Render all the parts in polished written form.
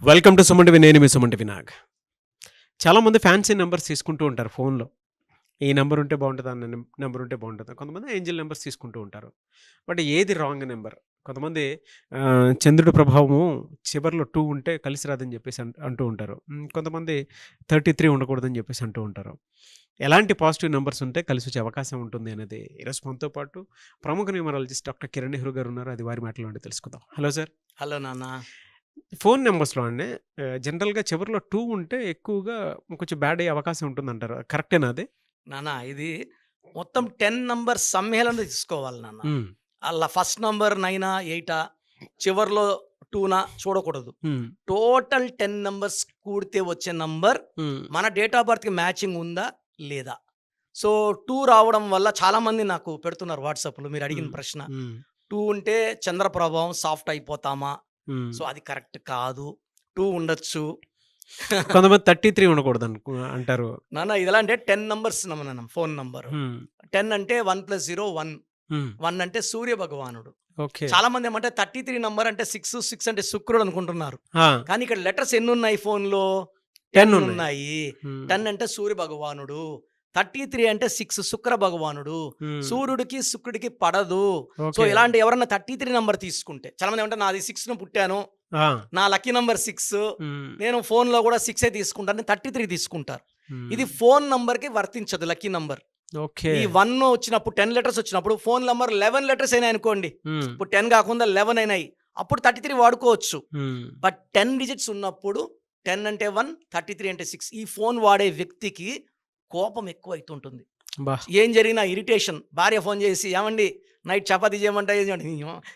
Welcome to Suman TV. నేను మీ Suman TV Nag. చాలామంది fancy numbers తీసుకుంటూ ఉంటారు ఫోన్లో. ఈ నెంబర్ ఉంటే బాగుంటుంది, అన్న నెంబర్ ఉంటే బాగుంటుంది. కొంతమంది ఏంజిల్ నెంబర్స్ తీసుకుంటూ ఉంటారు. బట్ ఏది రాంగ్ నెంబర్? కొంతమంది చంద్రుడి ప్రభావము చివరిలో 2 ఉంటే కలిసి రాదని చెప్పేసి అంటూ ఉంటారు. కొంతమంది 33 ఉండకూడదని చెప్పేసి అంటూ ఉంటారు. ఎలాంటి పాజిటివ్ నెంబర్స్ ఉంటే కలిసి వచ్చే అవకాశం ఉంటుంది అనేది ఈరోజు మనతో పాటు ప్రముఖ న్యూమరాలజిస్ట్ డాక్టర్ కిరణ్ నెహ్రూ గారు ఉన్నారు. అది వారి మాటలో నుండి తెలుసుకుందాం. Hello sir. హలో నాన్న. ఫోన్ నెంబర్స్‌లో అండి జనరల్‌గా చివరిలో 2 ఉంటే ఎక్కువగా కొంచెం బ్యాడ్ అయ్యే అవకాశం ఉంటుందంటారు. కరెక్టేనా అది? నాన్న ఇది మొత్తం 10 నంబర్ సమ్మేళనం తీసుకోవాలి నాన్న. హ్మ్. అలా ఫస్ట్ నంబర్ 9 8 చివర్లో 2 చూడకూడదు. హ్మ్. టోటల్ 10 నంబర్స్ కూడితే వచ్చే నంబర్ హ్మ్. మన డేట్ ఆఫ్ బర్త్‌కి మ్యాచింగ్ ఉందా లేదా? సో 2 రావడం వల్ల చాలామంది నాకు పెడుతున్నారు వాట్సాప్‌లో మీరు అడిగిన హ్మ్. ప్రశ్న. హ్మ్. 2 ఉంటే చంద్ర ప్రభావం సాఫ్ట్ అయిపోతామా? హ్మ్. సో అది కరెక్ట్ కాదు. 2 ఉండొచ్చు. కొంతమంది 33 అంటారు. నాన్న ఇది ఎలా అంటే 10 నంబర్స్ నాన్న ఫోన్ నంబరు. హ్మ్. 10 అంటే 1 + 0 1. హ్మ్. 1 అంటే సూర్య భగవానుడు. ఓకే. చాలా మంది ఏమంటే 33 నంబర్ అంటే 6, 6 అంటే శుక్రుడు అనుకుంటున్నారు. ఆ! కానీ ఇక్కడ లెటర్స్ ఎన్ని ఉన్నాయి ఫోన్‌లో? 10 10 ఉన్నాయి. ఉన్నాయి. హ్మ్. 10 అంటే సూర్య భగవానుడు. 33 అంటే 6 శుక్ర భగవానుడు. హ్మ్. సూర్యుడికి శుక్రుడికి పడదు. So okay. ఇలాంటి ఎవరన్నా 33 నంబర్ తీసుకుంటే చాలా మంది ఏమంటారు నాది 6న పుట్టాను. ఆ! నా లక్కీ నంబర్ 6. హ్మ్. నేను ఫోన్‌లో కూడా 6 తీసుకుంటాను. 33 తీసుకుంటారు. హ్మ్. ఇది ఫోన్ నంబర్‌కి వర్తించదు లక్కీ నంబర్. ఓకే. ఈ 1 వచ్చినప్పుడు 10 లెటర్స్ వచ్చినప్పుడు ఫోన్ నంబర్ 11 లెటర్స్ అయినాయి అనుకోండి. హ్మ్. ఇప్పుడు 10 కాకుండా 11 అయినాయి. అప్పుడు 33 వాడుకోవచ్చు. హ్మ్. బట్ 10 డిజిట్స్ ఉన్నప్పుడు 10 అంటే 1, 33 అంటే 6. ఈ ఫోన్ వాడే వ్యక్తికి కోపం ఎక్కువైతుంటుంది. అబ్బా! ఏం జరిగినా ఇరిటేషన్. భార్య ఫోన్ చేసి ఏమండి నైట్ చపాతీ చేయమంటా ఏది చేయమంటే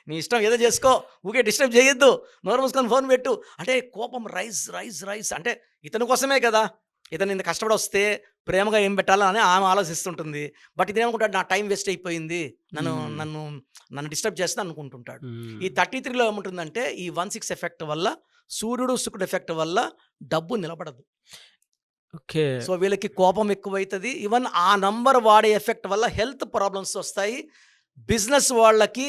నీ ఇష్టం ఏదో చేసుకో. ఊకే డిస్టర్బ్ చేయొద్దు. నోరు మూసుకొని ఫోన్ పెట్టు. అంటే కోపం రైజ్ అంటే ఇతని కోసమే కదా! ఇతను ఇంత కష్టపడి వస్తే ప్రేమగా ఏం పెట్టాలా అని ఆమె ఆలోచిస్తుంటుంది. బట్ ఇదేమనుకుంటాడు నా టైం వేస్ట్ అయిపోయింది. నన్ను హ్మ్. నన్ను నన్ను డిస్టర్బ్ చేస్తా అనుకుంటుంటాడు. హ్మ్. ఈ 33లో ఏముంటుందంటే ఈ 1, 6 ఎఫెక్ట్ వల్ల సూర్యుడు, శుక్రుడు ఎఫెక్ట్ వల్ల డబ్బు నిలబడదు. ఓకే. సో వీళ్ళకి కోపం ఎక్కువైతది. ఈవెన్ ఆ నంబర్ వాడే ఎఫెక్ట్ వల్ల హెల్త్ ప్రాబ్లమ్స్ వస్తాయి. బిజినెస్ వాళ్ళకి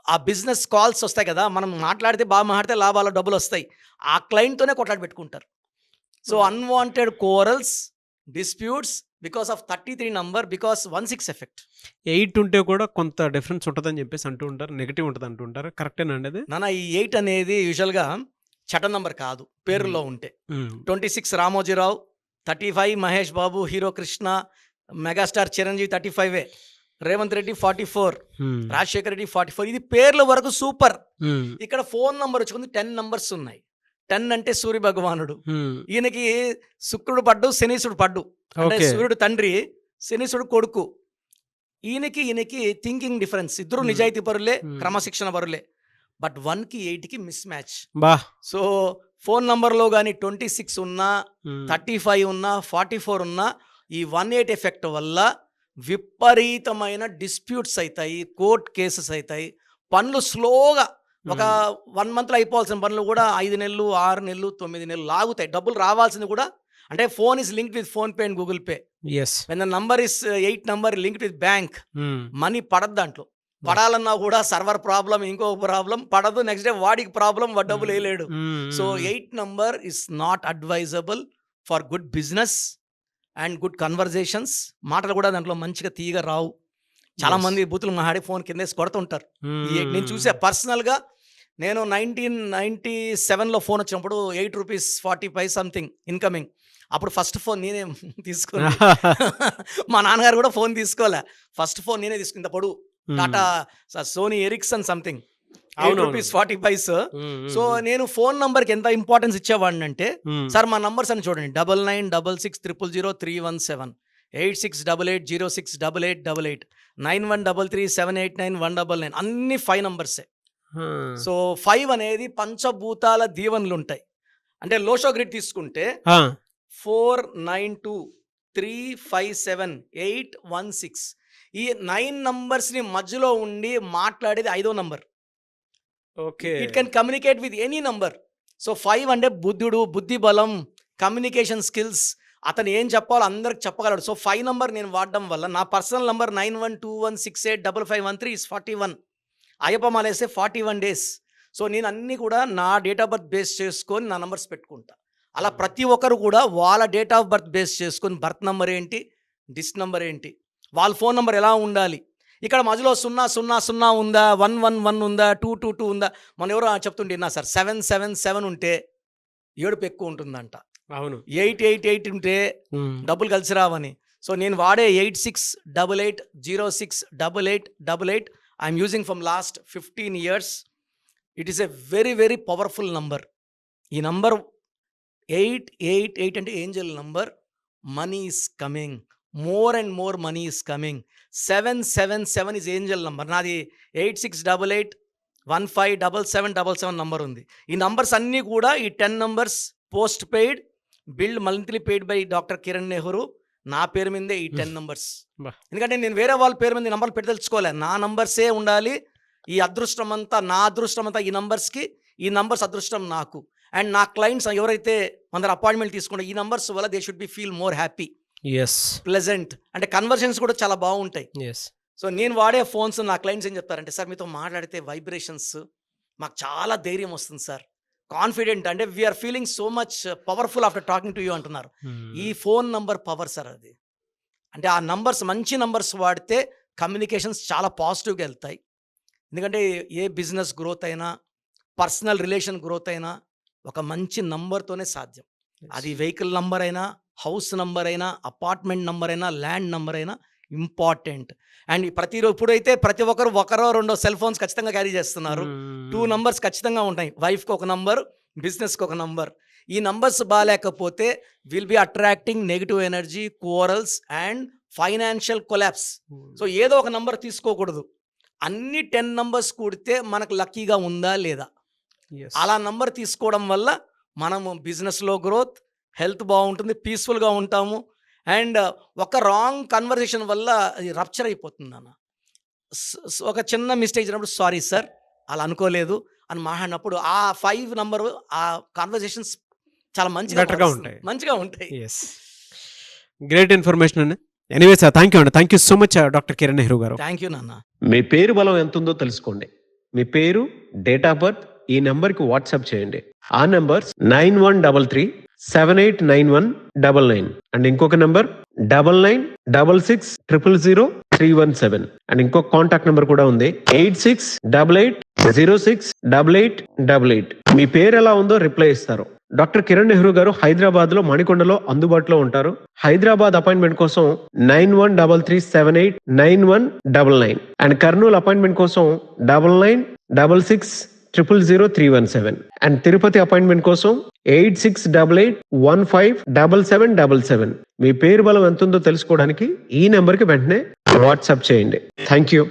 ఆ బిజినెస్ కాల్స్ వస్తాయి కదా! మనం మాట్లాడితే బాగా మాట్లాడితే లాభాలు డబ్బులొస్తాయి. ఆ క్లయింట్‌తోనే కొట్లాట పెట్టుకుంటారు. So oh! Unwanted corals, disputes because of 33 number because 1, 6 effect. 8 ఉంటే కూడా కొంత డిఫరెన్స్ ఉంటదని చెప్పేసి అంటూ ఉంటారు. నెగెటివ్ ఉంటది అంటూ ఉంటారు. కరెక్టేనా అండి అది? నాన్న ఈ 8 అనేది యూజువల్‌గా చట నంబర్ కాదు. హ్మ్. పేరులో ఉంటే. హ్మ్. 26 రామోజీరావు, 35 మహేష్ బాబు, హీరో కృష్ణ, మెగాస్టార్ చిరంజీవి 35 రేవంత్ రెడ్డి 44, హ్మ్. రాజశేఖర్ రెడ్డి 44. ఇది పేర్ల వరకు సూపర్. హ్మ్. ఇక్కడ ఫోన్ నంబర్ వచ్చుకుంది 10 నంబర్స్ ఉన్నాయి. 10 అంటే సూర్య భగవానుడు. హ్మ్. ఈయనకి శుక్రుడు పడ్డు, శనీశ్వరుడు పడ్డు. అంటే ఓకే. సూర్యుడు తండ్రి, శనీశ్వరుడు కొడుకు. ఈయనకి థింకింగ్ డిఫరెన్స్. ఇద్దరు హ్మ్. నిజాయితీ పరులే, హ్మ్. క్రమశిక్షణ పరులే. బట్ 1కి 8కి మిస్ మ్యాచ్. బా! సో ఫోన్ నంబర్‌లో గాని 26 ఉన్నా, హ్మ్. 35 ఉన్నా, 44 ఉన్నా ఈ 18 ఎఫెక్ట్ వల్ల విపరీతమైన డిస్ప్యూట్స్ అయితాయి. కోర్ట్ కేసెస్ అయితాయి. పనులు స్లోగా ఒక హ్మ్. 1 మంత్‌లో అయిపోవాల్సిన పనులు కూడా 5 నెలలు, 6 నెలలు, 9 నెలలు లాగుతాయి. డబ్బులు రావాల్సింది కూడా అంటే phone is linked with PhonePe and Google pay. Yes. When the number is 8 number linked with bank. హ్మ్. మనీ పడదు దాంట్లో. బా! పడాలన్నా కూడా సర్వర్ ప్రాబ్లమ్, ఇంకో ప్రాబ్లమ్ పడదు. నెక్స్ట్ డే వాడికి ప్రాబ్లమ్, వాడు హ్మ్. డబ్బులేయలేడు. హ్మ్. సో హ్మ్. 8 number is not advisable for good business and good conversations. మాటలు కూడా దాంట్లో మంచిగా తీయగా రావు. యెస్. చాలామంది బూతులు మాట్లాడి ఫోన్ కిందేసి కొడుతుంటారు. ఈ 8 నేను హ్మ్. చూసా పర్సనల్‌గా. నేను 1997లో ఫోన్ వచ్చినప్పుడు ₹8.40 సంథింగ్ ఇన్‌కమింగ్. అప్పుడు ఫస్ట్ ఫోన్ నేనే తీసుకుంది. మా నాన్నగారు కూడా ఫోన్ తీసుకోలే. ఫస్ట్ ఫోన్ నేనే తీసుకున్న ఇంత పొడువు. హ్మ్. Tata Sony Ericsson something. అవునవును. ₹8.40. హ్మ్. హ్మ్. సో హ్మ్. నేను ఫోన్ నంబర్‌కి ఎంత ఇంపార్టెన్స్ ఇచ్చేవాడినంటే, హ్మ్. సార్ మా నంబర్స్ అన్ని చూడండి 9966000317, 8688068888, 9133789199 అన్ని 5 నంబర్సే. ఆ! సో 5 అనేది పంచభూతాల దీవెనలుంటాయి. అంటే లోషో గ్రిడ్ తీసుకుంటే ఆ! 4923578116 ఈ 9 నంబర్స్‌ని మధ్యలో ఉండి మాట్లాడేది ఐదో number. Okay. It can communicate with any number. So 5 అంటే బుద్ధుడు, బుద్ధి బలం, కమ్యూనికేషన్ స్కిల్స్. అతను ఏం చెప్పాలో అందరికి చెప్పగలడు. సో 5 నంబర్ నేను వాడడం వల్ల నా పర్సనల్ నంబర్ 9121685513 ఈస్ 41. అయ్యప్ప మాలేస్తే 41 డేస్. సో నేను అన్నీ కూడా నా డేట్ ఆఫ్ బర్త్ బేస్ చేసుకొని నా నంబర్స్ పెట్టుకుంటా. అలా ప్రతి ఒక్కరు కూడా వాళ్ళ డేట్ ఆఫ్ బర్త్ బేస్ చేసుకొని బర్త్ నంబర్ ఏంటి, డిస్ నంబర్ ఏంటి, వాళ్ళ ఫోన్ నంబర్ ఎలా ఉండాలి, ఇక్కడ మధ్యలో 000 ఉందా, 111 ఉందా, 222 ఉందా. మన ఎవరో చెప్తుంటే విన్నా సార్, 777 ఉంటే ఏడుపు ఎక్కువ ఉంటుందంట, అవును. 888 ఉంటే డబ్బులు కలిసి రావని. సో నేను వాడే 8688068888 I'm using from last 15 years. It is a very very powerful number. ఈ నంబర్ 888 అంటే Angel number. Money is coming, more and more money is coming. 777 is Angel number. నాది 8688157777 నంబర్ ఉంది. ఈ నంబర్స్ అన్నీ కూడా ఈ 10 numbers post paid, build monthly paid by doctor Kiran Nehru. నా పేరు మీదే ఈ 10 నంబర్స్. ఎందుకంటే నేను వేరే వాళ్ళ పేరు మీద నంబర్లు పెట్టదలుచుకోలే, నా నంబర్సే ఉండాలి. ఈ అదృష్టం అంతా నా అదృష్టం అంతా ఈ నంబర్స్కి, ఈ నంబర్స్ అదృష్టం నాకు. అండ్ నా క్లయింట్స్ ఎవరైతే మన అపాయింట్మెంట్ తీసుకుంటారో ఈ నంబర్స్ వల్ల they should be feel more happy, pleasant. అంటే కన్వర్జన్స్ కూడా చాలా బాగుంటాయి. సో నేను వాడే ఫోన్స్ నా క్లయింట్స్ ఏం చెప్తారంటే, సార్ మీతో మాట్లాడితే వైబ్రేషన్స్ మాకు చాలా ధైర్యం వస్తుంది సార్, కాన్ఫిడెంట్, అంటే we're feeling so much powerful after talking to you అంటున్నారు. ఈ ఫోన్ నంబర్ పవర్ సార్ అది. అంటే ఆ నంబర్స్, మంచి నంబర్స్ వాడితే కమ్యూనికేషన్స్ చాలా పాజిటివ్గా వెళ్తాయి. ఎందుకంటే ఏ బిజినెస్ గ్రోత్ అయినా, పర్సనల్ రిలేషన్ గ్రోత్ అయినా ఒక మంచి నంబర్తోనే సాధ్యం. అది వెహికల్ నంబర్ అయినా, హౌస్ నంబర్ అయినా, అపార్ట్మెంట్ నంబర్ అయినా, ల్యాండ్ నంబర్ అయినా ఇంపార్టెంట్. అండ్ ప్రతిరోజు ఇప్పుడైతే ప్రతి ఒక్కరు ఒకరో రెండో సెల్ ఫోన్స్ ఖచ్చితంగా క్యారీ చేస్తున్నారు. 2 నంబర్స్ ఖచ్చితంగా ఉంటాయి. వైఫ్కి ఒక నంబర్, బిజినెస్కి ఒక నంబర్. ఈ నంబర్స్ బాగాలేకపోతే will be attracting negative energy, corals and financial collapse. So ఏదో ఒక నంబర్ తీసుకోకూడదు. అన్ని 10 నంబర్స్ కూడితే మనకు లక్కీగా ఉందా లేదా, అలా నంబర్ తీసుకోవడం వల్ల మనము బిజినెస్లో గ్రోత్, హెల్త్ బాగుంటుంది, పీస్ఫుల్గా ఉంటాము. అండ్ ఒక రాంగ్ కన్వర్జేషన్ వల్ల అది రప్చర్ అయిపోతుంది అన్న. ఒక చిన్న మిస్టేక్ అయినప్పుడు సారీ సార్ అలా అనుకోలేదు అని మాట్లాడినప్పుడు ఆ 5 నంబరు, ఆ కాన్వర్జేషన్స్ చాలా మంచిగా ఉంటాయి. గ్రేట్ ఇన్ఫర్మేషన్ అండి. ఎనీవే సార్, థ్యాంక్ యూ అండి. Thank you so much doctor Kiran Nehru garu. Thank you నాన్న. మీ పేరు బలం ఎంత ఉందో తెలుసుకోండి. మీ పేరు, డేట్ ఆఫ్ బర్త్ ఈ నెంబర్కి వాట్సాప్ చేయండి. ఆ నెంబర్ 9133789199 అండ్ ఇంకొక నెంబర్ 9966000317 అండ్ ఇంకొక కాంటాక్ట్ నెంబర్ కూడా ఉంది 8688068888. మీ పేరు ఎలా ఉందో రిప్లై ఇస్తారు. డాక్టర్ కిరణ్ నెహ్రూ గారు హైదరాబాద్ లో మణికొండలో అందుబాటులో ఉంటారు. హైదరాబాద్ అపాయింట్మెంట్ కోసం 9133789199 అండ్ కర్నూలు అపాయింట్మెంట్ కోసం 9966000317 అండ్ తిరుపతి అపాయింట్మెంట్ కోసం 8688157777. మీ పేరు బలం ఎంత ఉందో తెలుసుకోవడానికి ఈ నెంబర్కి వెంటనే వాట్సాప్ చేయండి. Thank you.